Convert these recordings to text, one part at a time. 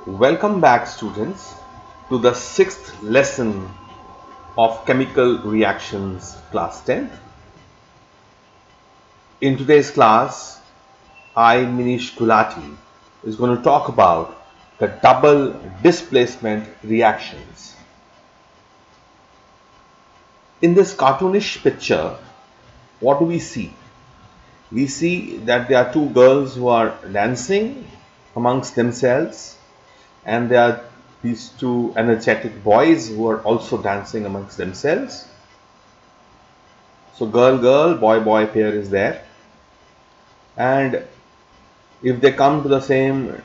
Welcome back, students, to the sixth lesson of Chemical Reactions, class 10th. In today's class, I, Minish Gulati, is going to talk about the double displacement reactions. In this cartoonish picture, what do we see? We see that there are two girls who are dancing amongst themselves, and there are these two energetic boys who are also dancing amongst themselves. So girl, boy pair is there, and if they come to the same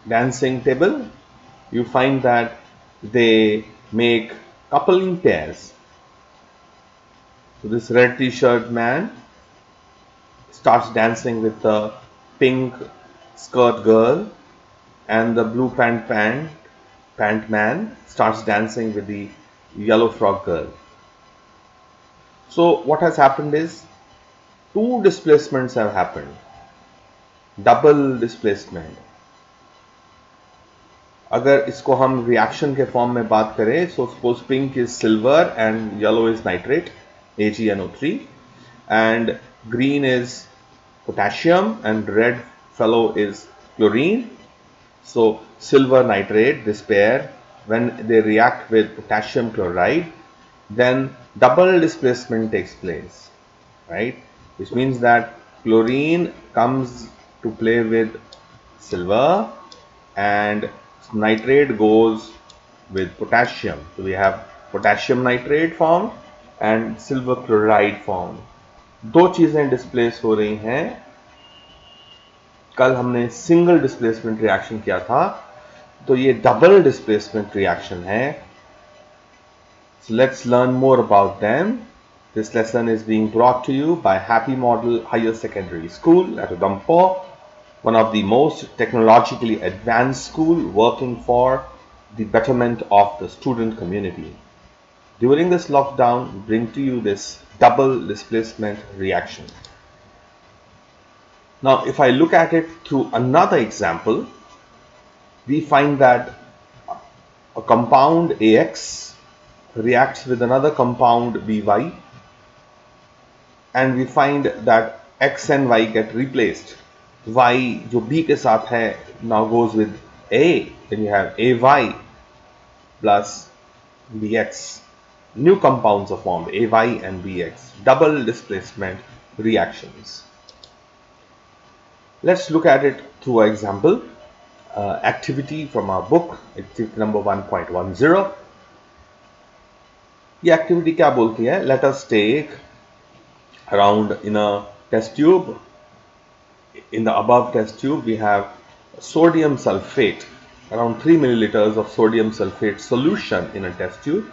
dancing table, you find that they make coupling pairs. So this red t-shirt man starts dancing with the pink skirt girl, and the blue pant man starts dancing with the yellow frock girl. So what has happened is two displacements have happened. Double displacement. अगर इसको हम reaction के form में बात करें, so suppose pink is silver and yellow is nitrate, AgNO3, and green is potassium and red fellow is chlorine. So silver nitrate, this pair, when they react with potassium chloride, then double displacement takes place, right? Which means that chlorine comes to play with silver and nitrate goes with potassium. So we have potassium nitrate formed and silver chloride formed. दो चीजें displace हो रही हैं. कल हमने single displacement reaction किया था, तो ये डबल डिस्प्लेसमेंट रिएक्शन है. So let's learn more about them. This lesson is being brought to you by Happy Model Higher Secondary School at Udhampur, one of the most technologically advanced school working for the betterment of the student community. During this lockdown, we bring to you this double displacement reaction. Now, if I look at it through another example, we find that a compound AX reacts with another compound BY, and we find that X and Y get replaced. Y जो B के साथ है now goes with A, then you have AY plus BX. New compounds are formed, AY and BX, double displacement reactions. Let's look at it through an example. Activity from our book, activity number 1.10. ये activity क्या बोलती है? Let us take around in a test tube. In the above test tube, we have sodium sulfate, around 3 milliliters of sodium sulfate solution in a test tube,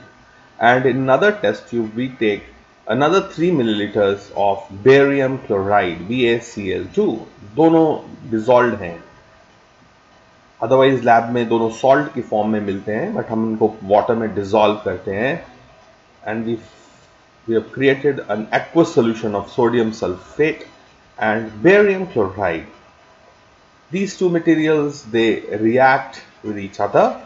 and in another test tube we take another 3 milliliters of barium chloride, BaCl2. दोनों dissolved हैं. Otherwise lab में दोनों salt की form में मिलते हैं, but हम इनको वाटर में डिसॉल्व करते हैं, and we have created an aqueous solution of sodium sulfate and barium chloride. These two materials, they react with each other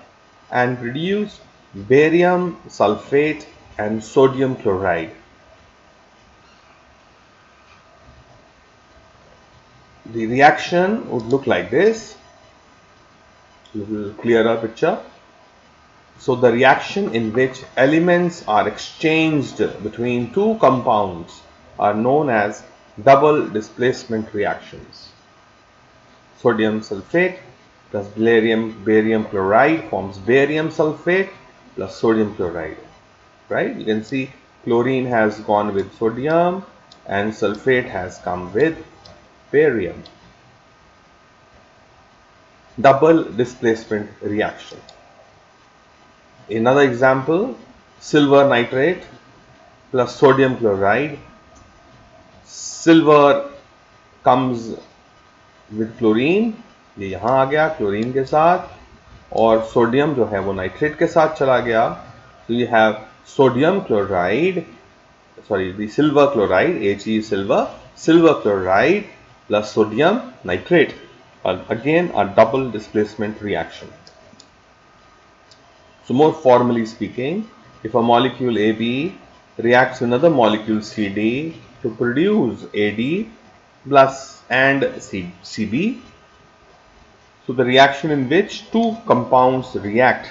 and produce barium sulfate and sodium chloride. The reaction would look like this. A little clearer picture. So the reaction in which elements are exchanged between two compounds are known as double displacement reactions. Sodium sulfate plus barium chloride forms barium sulfate plus sodium chloride. Right? You can see chlorine has gone with sodium and sulfate has come with barium. Double displacement reaction. Another example, silver nitrate plus sodium chloride. Silver comes with chlorine, ये यहाँ आ गया chlorine के साथ, और sodium जो है वो nitrate के साथ चला गया. So you have sodium chloride, sorry, the silver chloride, Ag silver chloride plus sodium nitrate. again a double displacement reaction. So more formally speaking, if a molecule AB reacts with another molecule CD to produce AD plus and CB, so the reaction in which two compounds react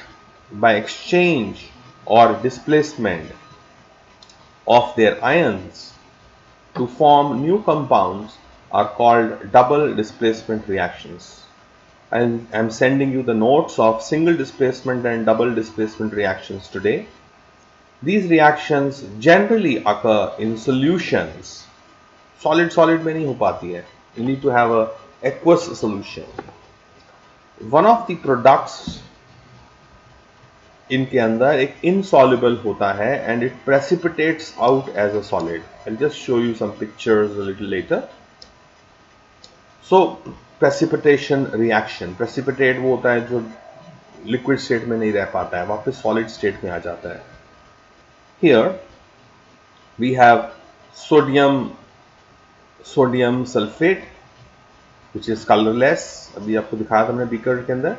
by exchange or displacement of their ions to form new compounds are called double displacement reactions. I'm sending you the notes of single displacement and double displacement reactions today. These reactions generally occur in solutions. Solid में नहीं हो पाती है. You need to have a aqueous solution. One of the products इनके अंदर एक insoluble होता है and it precipitates out as a solid. I'll just show you some pictures a little later. So precipitation reaction. Precipitate वो होता है जो liquid state में नहीं रह पाता है, वापस solid state में आ जाता है. Here we have sodium sulfate which is colorless. अभी आपको दिखाया था हमने beaker के अंदर.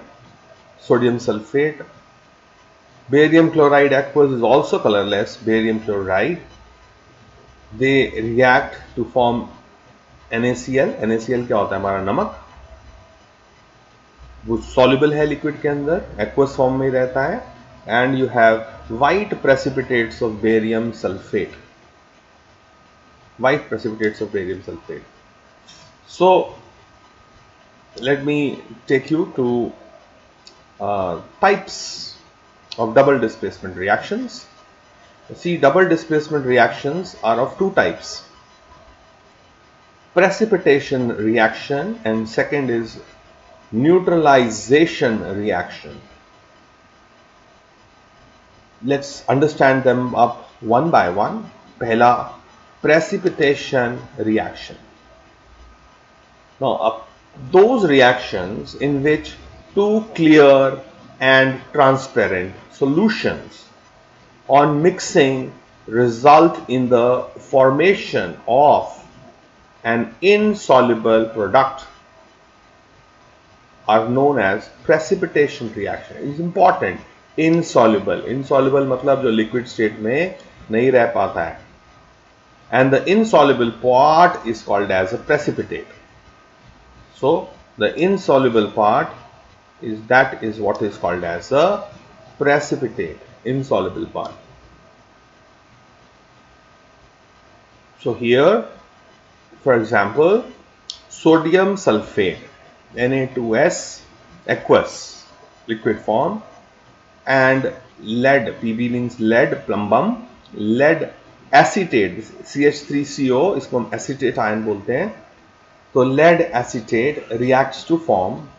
Sodium sulfate. Barium chloride aqueous is also colorless. Barium chloride. They react to form NaCl. NaCl क्या होता है? हमारा नमक. वो soluble है liquid के अंदर, aqueous form में रहता है. And you have white precipitates of barium sulfate. White precipitates of barium sulfate. So let me take you to types of double displacement reactions. See, double displacement reactions are of two types: precipitation reaction and second is neutralization reaction. Let's understand them up one by one. Pehla, precipitation reaction. Now, those reactions in which two clear and transparent solutions on mixing result in the formation of an insoluble product are known as precipitation reaction. It is important. Insoluble मतलब जो liquid state में नहीं रह पाता है. And the insoluble part is called as a precipitate. So the insoluble part is what is called as a precipitate, insoluble part. So here, for example, sodium sulfate, Na2S, aqueous, liquid form, and lead, Pb means lead, plumbum, lead acetate, CH3CO, इसको हम acetate ion बोलते हैं. So lead acetate reacts to form,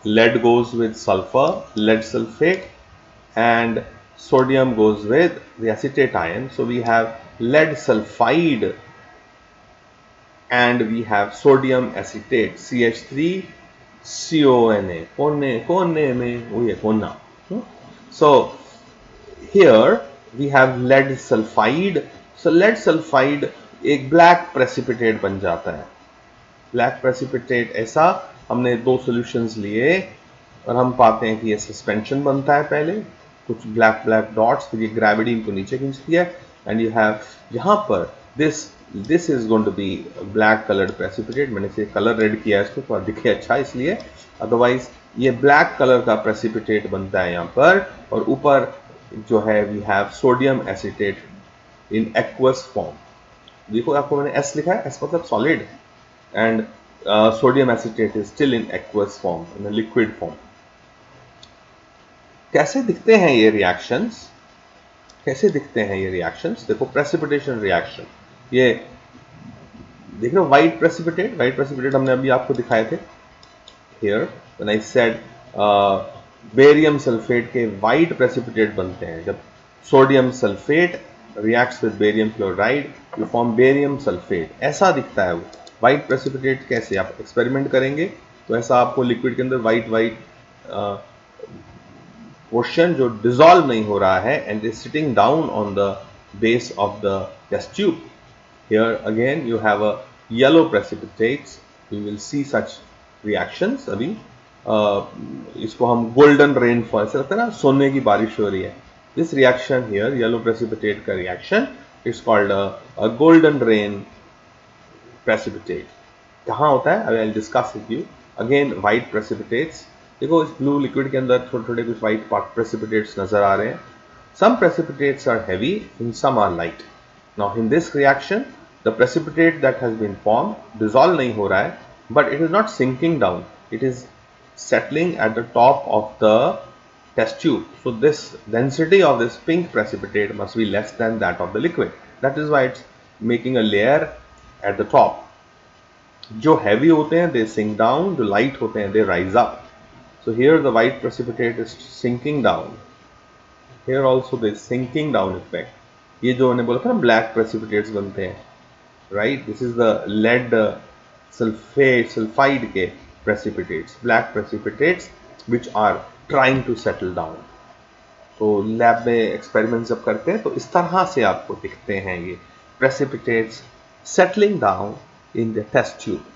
lead goes with sulfur, lead sulfate, and sodium goes with the acetate ion. So we have lead sulfide and we have sodium acetate, CH3CONA. So here we have lead sulfide. So lead sulfide एक black precipitate बन जाता है. Black precipitate ऐसा हमने दो solutions लिए और हम पाते हैं कि ये suspension बनता है पहले, कुछ black dots, फिर ये gravity इनको नीचे खींचती है and you have यहाँ पर this is going to be black colored precipitate. मैंने इसे color red किया है इसको थोड़ा दिखे अच्छा इसलिए, otherwise ये black color का precipitate बनता है यहाँ पर और ऊपर जो है we have sodium acetate in aqueous form. देखो आपको मैंने S लिखा है, S मतलब solid, and sodium acetate is still in aqueous form, in a liquid form. कैसे दिखते हैं ये reactions? कैसे दिखते हैं ये reactions? देखो precipitation reaction, ये देख रहे हो white precipitate हमने अभी आपको दिखाए थे. Here when I said barium sulfate के white precipitate बनते हैं, जब sodium sulfate reacts with barium chloride you form barium sulfate. ऐसा दिखता है वो white precipitate. कैसे आप एक्सपेरिमेंट करेंगे तो ऐसा आपको लिक्विड के अंदर white पोर्शन जो डिसॉल्व नहीं हो रहा है and is sitting down on the base of the test tube. Here again you have a yellow precipitates. You will see such reactions अभी इसको हम गोल्डन रेनफॉल, ऐसा लगता है ना सोने की बारिश हो रही है. This reaction here, yellow precipitate का reaction, it's called a golden rain precipitate. कहाँ होता है? I will discuss with you. Again white precipitates. देखो इस ब्लू लिक्विड के अंदर छोटे छोटे कुछ व्हाइट प्रेसिपिटेट्स नजर आ रहे हैं. Some precipitates are heavy and some are light. Now in this reaction, the precipitate that has been formed dissolve नहीं हो रहा है, but it is not sinking down. It is settling at the top of the test tube. So this density of this pink precipitate must be less than that of the liquid. That is why it's making a layer at the top. जो heavy होते हैं they sink down, जो light होते हैं they rise up. So here the white precipitate is sinking down. Here also there is sinking down effect. ये जो मैंने बोला था ना black precipitates बनते हैं, right? This is the lead sulfide के precipitates, black precipitates which are trying to settle down. तो लैब में एक्सपेरिमेंट जब करते हैं तो इस तरह से आपको दिखते हैं ये precipitates settling down in the test tube.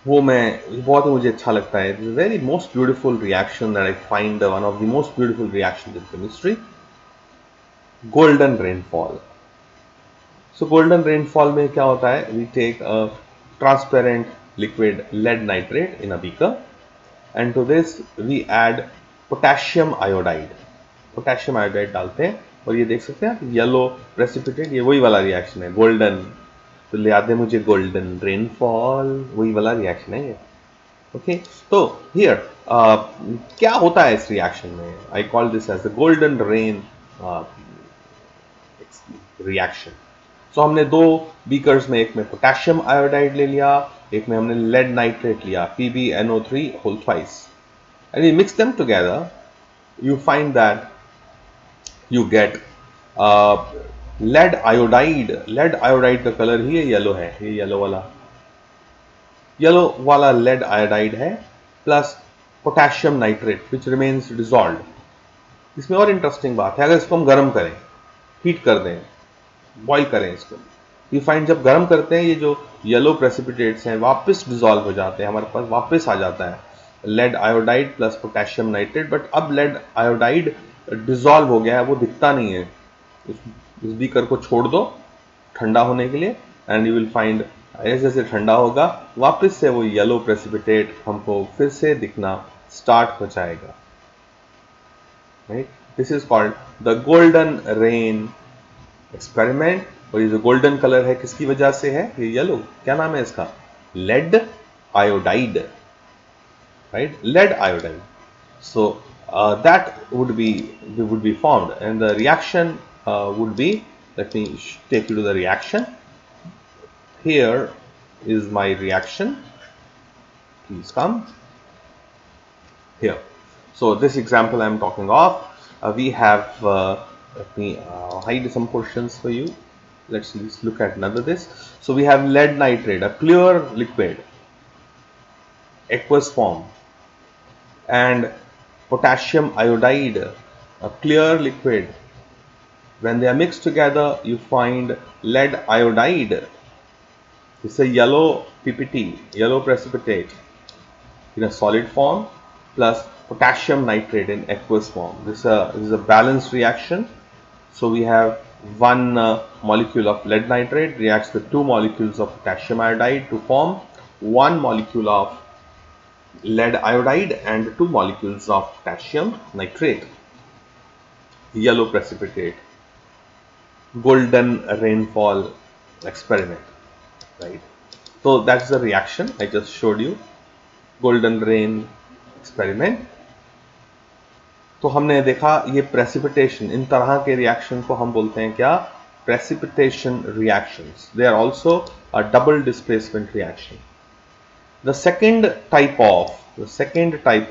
वो मैं बहुत ही मुझे अच्छा लगता है. This is very most beautiful reaction that I find one of the most beautiful reactions in chemistry. Golden rainfall. So golden rainfall में क्या होता है? We take a transparent liquid lead nitrate in a beaker, and to this we add potassium iodide. Potassium iodide डालते हैं और ये देख सकते हैं येलो प्रेसिपिटेट, ये वही वाला रिएक्शन है गोल्डन. तो याद है मुझे गोल्डन रेनफॉल, वही वाला रिएक्शन है ये. ओके, तो हियर क्या होता है इस रिएक्शन में? I call this as the golden rain reaction. So हमने दो बीकर्स में, एक में पोटेशियम आयोडाइड ले लिया, एक में हमने लेड नाइट्रेट लिया, PbNO3 whole twice, and we mix them together. You find that you get lead iodide. Lead iodide का कलर ही ये येलो है, ये येलो वाला लेड आयोडाइड है, plus potassium nitrate which remains dissolved. इसमें और इंटरेस्टिंग बात है, अगर इसको हम गर्म करें, हीट कर दें, बॉईल करें इसको, यू फाइंड जब गर्म करते हैं ये जो येलो प्रेसिपिटेट्स हैं वापस डिजॉल्व हो जाते हैं, हमारे पास वापस आ जाता है lead iodide plus potassium nitrate. But अब लेड आयोडाइड डिजॉल्व हो गया है, वो दिखता नहीं है. इस बीकर को छोड़ दो ठंडा होने के लिए, एंड यू विल फाइंड जैसे जैसे ठंडा होगा वापस से वो येलो प्रेसिपिटेट हमको फिर से दिखना स्टार्ट हो जाएगा. Right, this is called the golden rain experiment. और ये जो गोल्डन कलर है किसकी वजह से है? ये येलो, क्या नाम है इसका? Lead iodide. Right, lead iodide. So that would be formed, and the reaction would be, let me take you to the reaction. Here is my reaction. Please come here. So this example I am talking of, we have let me hide some portions for you. Let's look at another this. So we have lead nitrate, a clear liquid, aqueous form, and potassium iodide, a clear liquid. When they are mixed together, you find lead iodide. It's a yellow PPT, yellow precipitate in a solid form, plus potassium nitrate in aqueous form. This is a balanced reaction. So we have one molecule of lead nitrate reacts with two molecules of potassium iodide to form one molecule of lead iodide and two molecules of potassium nitrate. Yellow precipitate, golden rainfall experiment, right? So that's the reaction I just showed you, golden rain experiment. तो हमने देखा ये precipitation, इन तरह के reaction को हम बोलते हैं क्या? Precipitation reactions. They are also a double displacement reaction. The second type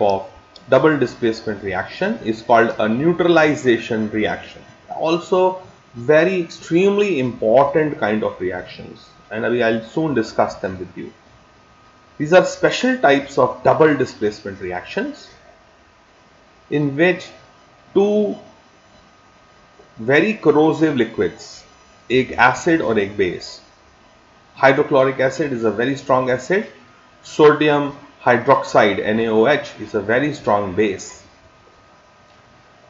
of double displacement reaction is called a neutralization reaction. Also very extremely important kind of reactions, and I'll soon discuss them with you. These are special types of double displacement reactions in which two very corrosive liquids, एक acid और एक base, Hydrochloric acid is a very strong acid. Sodium hydroxide NaOH is a very strong base.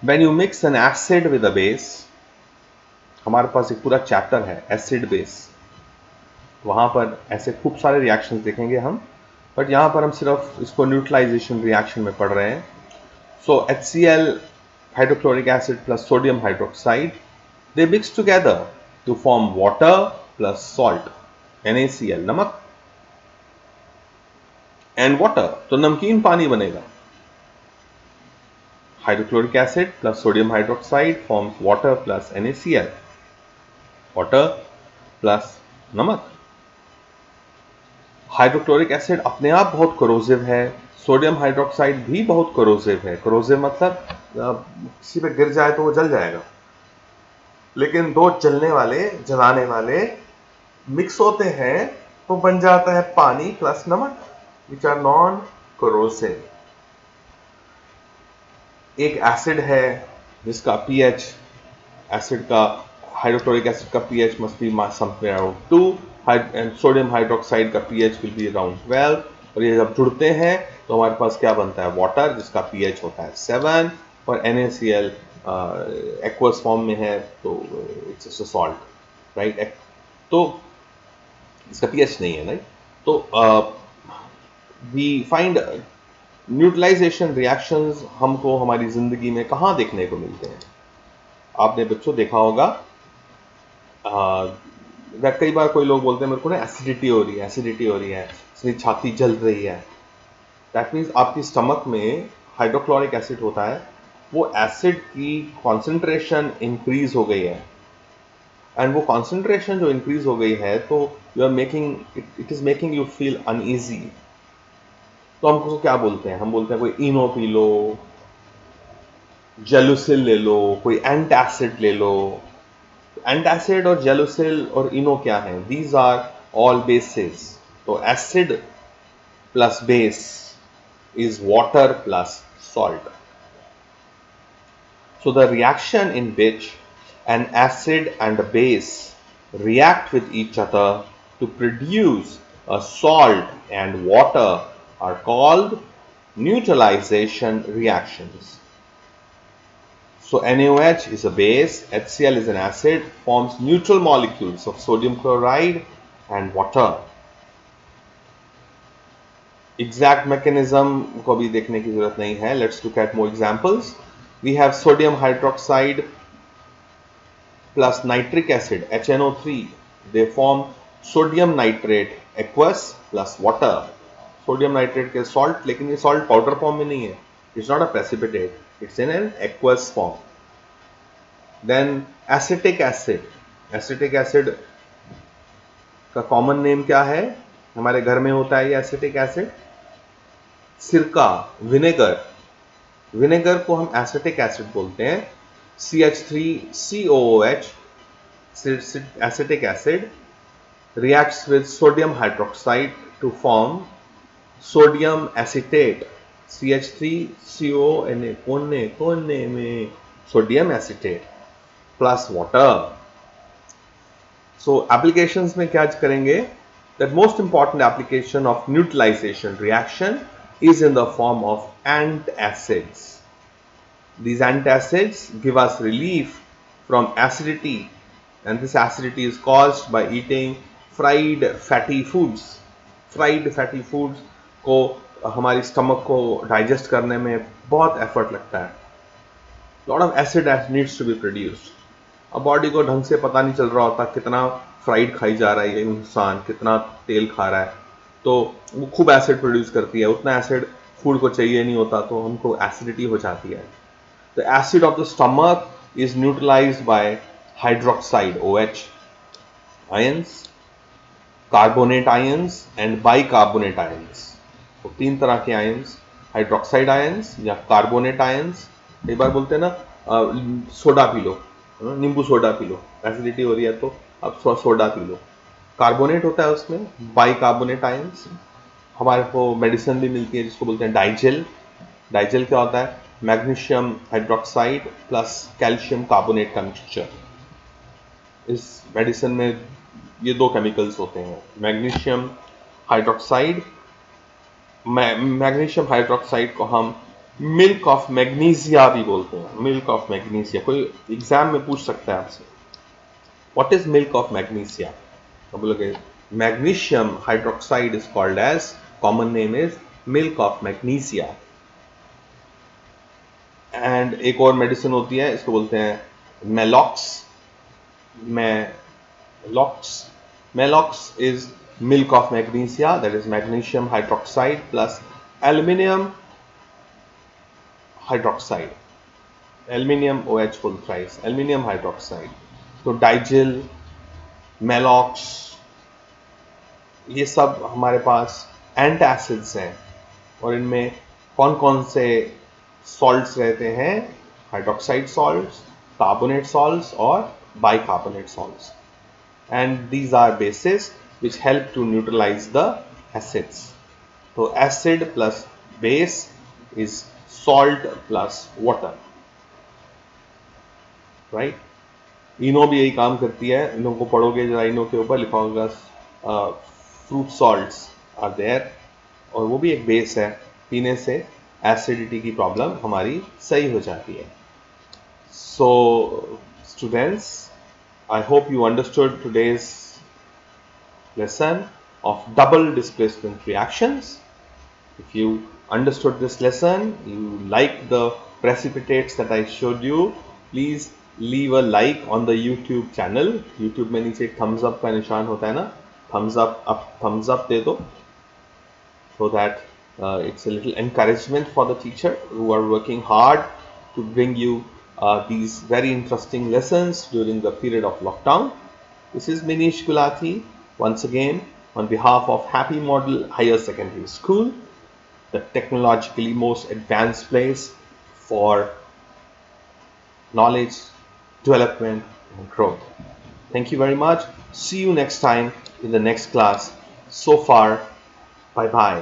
When you mix an acid with a base, हमारे पास एक पूरा chapter है acid base, वहां पर ऐसे खूब सारे रिएक्शंस देखेंगे हम, बट यहां पर हम सिर्फ इसको न्यूट्रलाइजेशन रिएक्शन में पढ़ रहे हैं. सो HCl hydrochloric acid plus sodium hydroxide, they mix together to form water plus salt, NaCl, नमक, and water, तो नमकीन पानी बनेगा. Hydrochloric acid plus sodium hydroxide forms water plus NaCl, water plus नमक. हाइड्रोक्लोरिक एसिड अपने आप बहुत कोरोसिव है, सोडियम हाइड्रोक्साइड भी बहुत कोरोसिव है. कोरोसिव मतलब किसी पे गिर जाए तो वो जल जाएगा, लेकिन दो जलाने वाले मिक्स होते हैं तो बन जाता है पानी प्लस नमक, विच आर नॉन कोरोसिव. एक एसिड है जिसका पीएच, एसिड का, हाइड्रोक्लोरिक एसिड का pH must be somewhere around 2, and sodium hydroxide का पीएच विल बी अराउंड 12, और ये जब जुड़ते हैं तो हमारे पास क्या बनता है, वाटर, जिसका पीएच होता है 7, और NaCl एक्वस फॉर्म में है तो इट्स अ सॉल्ट, राइट. तो इसका पीएच नहीं है, राइट. तो वी फाइंड न्यूट्रलाइजेशन रिएक्शंस हमको हमारी जिंदगी में कहाँ देखने को मिलते हैं. आपने बच्चों देखा होगा दैट कई बार कोई लोग बोलते हैं मेरे को ना एसिडिटी हो रही है, इसमें छाती जल रही है. दैट मीन्स आपकी स्टमक में हाइड्रोक्लोरिक एसिड होता है, वो एसिड की कॉन्सेंट्रेशन इंक्रीज हो गई है, एंड वो कॉन्सेंट्रेशन जो इंक्रीज हो गई है तो you are making it is making you feel uneasy. तो हमको क्या बोलते हैं, हम बोलते हैं कोई इनो पी लो, जेलुसिल ले लो, कोई एंटासिड ले लो. एंटासिड और जेलुसिल और इनो क्या है, दीज आर ऑल बेसेस. तो acid plus base is water plus salt. So the reaction in which an acid and a base react with each other to produce a salt and water are called neutralization reactions. So NaOH is a base, HCl is an acid, forms neutral molecules of sodium chloride and water. Exact mechanism को भी देखने की जरूरत नहीं है. Let's look at more examples. We have sodium hydroxide plus nitric acid HNO3, they form sodium nitrate aqueous plus water. Sodium nitrate के salt, लेकिन ये सॉल्ट पाउडर फॉर्म में नहीं है, it's not a precipitate, it's in an aqueous form. Then acetic acid, acetic acid का common name क्या है, हमारे घर में होता है ये एसिटिक एसिड, सिरका, विनेगर. विनेगर को हम एसिटिक एसिड बोलते हैं. CH3COOH, acetic acid, reacts with sodium hydroxide to form sodium acetate, CH3CONA, कोने में sodium acetate plus water. So applications में क्या करेंगे, that most important application of neutralization reaction is in the form of antacids. These antacids give us relief from acidity, and this acidity is caused by eating fried fatty foods. Fried fatty foods को हमारी stomach को digest करने में बहुत effort लगता है. Lot of acid needs to be produced. अब body को ढंग से पता नहीं चल रहा होता कितना फ्राइड खाई जा रहा है ये इंसान, कितना तेल खा रहा है, तो वो खूब एसिड प्रोड्यूस करती है. उतना एसिड फूड को चाहिए नहीं होता, तो हमको एसिडिटी हो जाती है. The acid of the stomach is neutralised by hydroxide OH ions, carbonate ions and bicarbonate ions. तो तीन तरह के आयंस, हाइड्रोक्साइड आयंस या कार्बोनेट आयंस. कई बार बोलते हैं ना सोडा पी लो, नींबू सोडा पी लो, एसिडिटी हो रही है तो अब सोडा पी लो. कार्बोनेट होता है उसमें, बाइकार्बोनेट आयंस. हमारे को मेडिसिन भी मिलती है जिसको बोलते हैं डाइजेल. डाइजेल क्या होता है, magnesium hydroxide plus calcium carbonate का मिक्सचर. इस मेडिसिन में ये दो केमिकल्स होते हैं, मैग्नीशियम हाइड्रोक्साइड। मैग्नीशियम हाइड्रोक्साइड को हम मिल्क ऑफ मैग्नीशिया भी बोलते हैं, मिल्क ऑफ मैग्नीशिया। कोई एग्जाम में पूछ सकता है आपसे, what is milk of magnesia? तो बोलोगे magnesium hydroxide is called as, common name is milk of magnesia. And एक और मेडिसिन होती है, इसको बोलते हैं Maalox. Maalox is milk of magnesia, that is magnesium hydroxide plus aluminium hydroxide, aluminium OH full thrice, aluminium hydroxide। तो डाइजिल, मेलॉक्स, ये सब हमारे पास एंटासिड्स हैं। और इनमें कौन कौन से सॉल्ट्स रहते हैं? हाइड्रोक्साइड सॉल्ट्स, कार्बोनेट सॉल्ट्स और bicarbonate salts. And these are bases which help to neutralize the acids. So acid plus base is salt plus water, right? इनो भी यही काम करती है। इनो को पढ़ोगे जरा, इनो के ऊपर लिखा होगा फ्रूट सॉल्ट्स आर देयर, और वो भी एक बेस है। पीने से एसिडिटी की प्रॉब्लम हमारी सही हो जाती है। So students, I hope you understood today's lesson of double displacement reactions. If you understood this lesson, you like the precipitates that I showed you, please leave a like on the YouTube channel. YouTube में नीचे thumbs up का निशान होता है ना, thumbs up दे दो, so that it's a little encouragement for the teacher who are working hard to bring you these very interesting lessons during the period of lockdown. This is Minish Gulati once again on behalf of Happy Model Higher Secondary School, the technologically most advanced place for knowledge, development and growth. Thank you very much. See you next time in the next class. So far, bye bye.